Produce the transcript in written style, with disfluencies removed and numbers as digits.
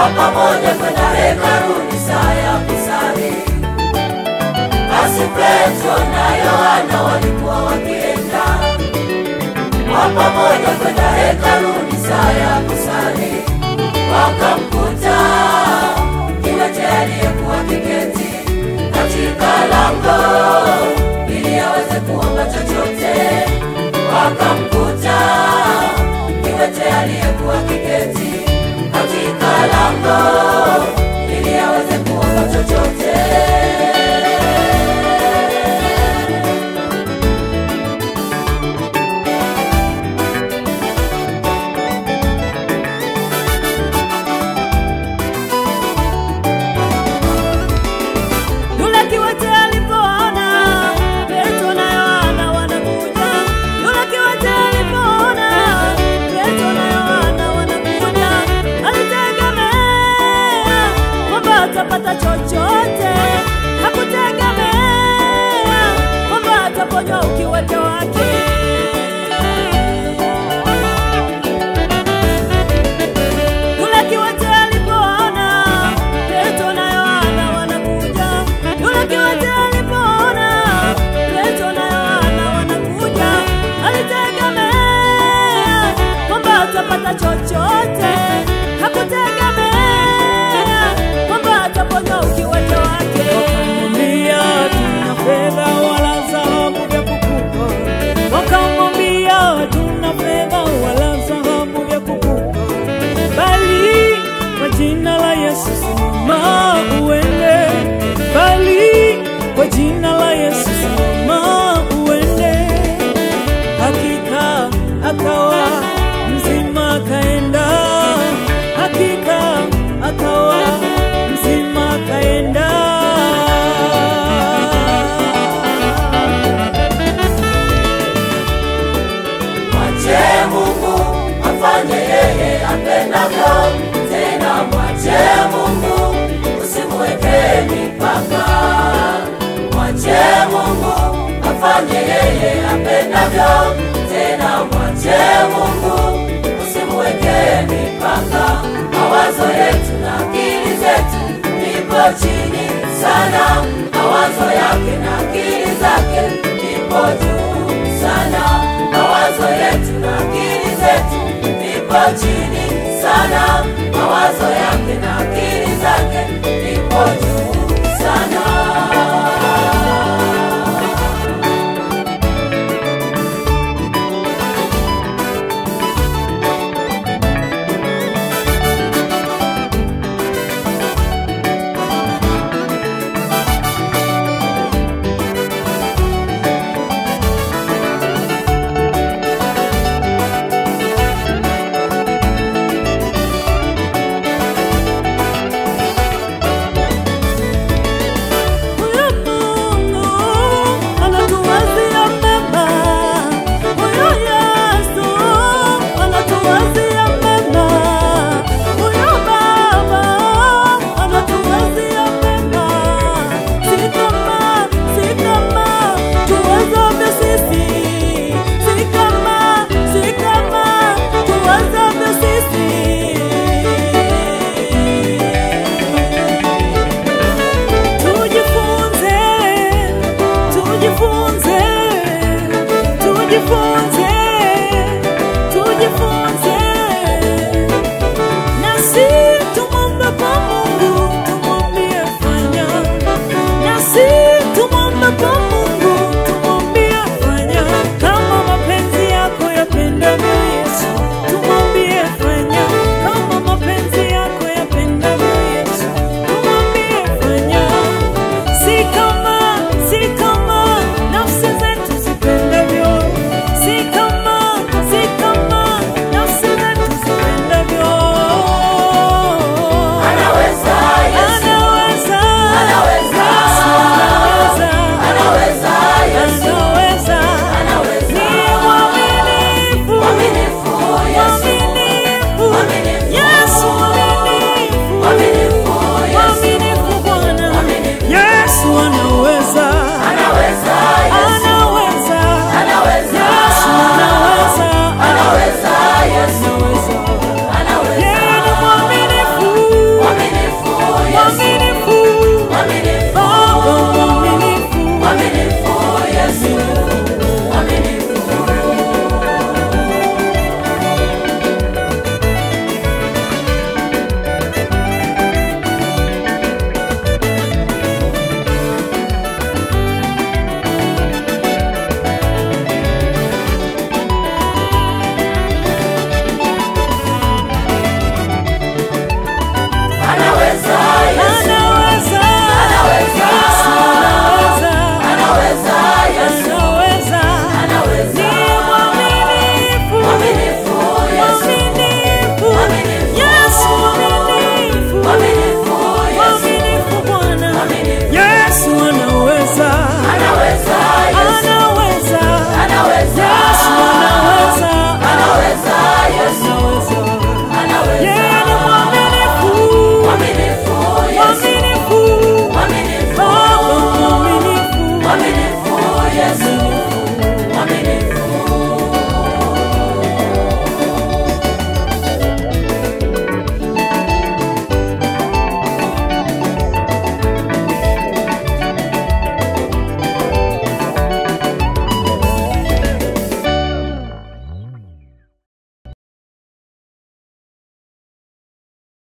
pamoja kwenda hekaluni saa ya kusali. Basi Petro na Yohana walikuwa wakienda pamoja kwenda hekaluni saa ya kusali. Wakamkuta kiwete aliyekuwa kiketi katika lango ili aweze kuomba chochote. Wakamkuta kiwete aliyekuwa kiketi katika lango ili aweze kuomba chochote. Atapata chochote, hakutegemea kwamba ataponywa ukiwete wake. Yule kiwete alipoona Petro na Yohana wanakuja, yule kiwete alipoona Petro na Yohana wanakuja, alitegemea kwamba atapata chochote, hakutegemea ataponya ukiwete wake. Wakamwambia tuna fedha wala dhahabu vya kukupa. Wakamwambia tuna fedha wala dhahabu vya kukupa, bali kwa jina la Yesu simama uende. Bali kwa jina la Yesu simama uende. Hakika akawa mzima akaenda. Hakika akawa mzima kaenda. Mwache Mungu afanye yeye apendavyo, tena mwache Mungu usimweke mipaka. Mwache Mungu afanye yeye apendavyo, tena mwache Mungu usimweke mipaka. Mawazo yetu na akili zetu vipo chini sana, mawazo yake na akili zake vipo juu sana. Mawazo yetu na akili zetu vipo chini sana, mawazo yake na akili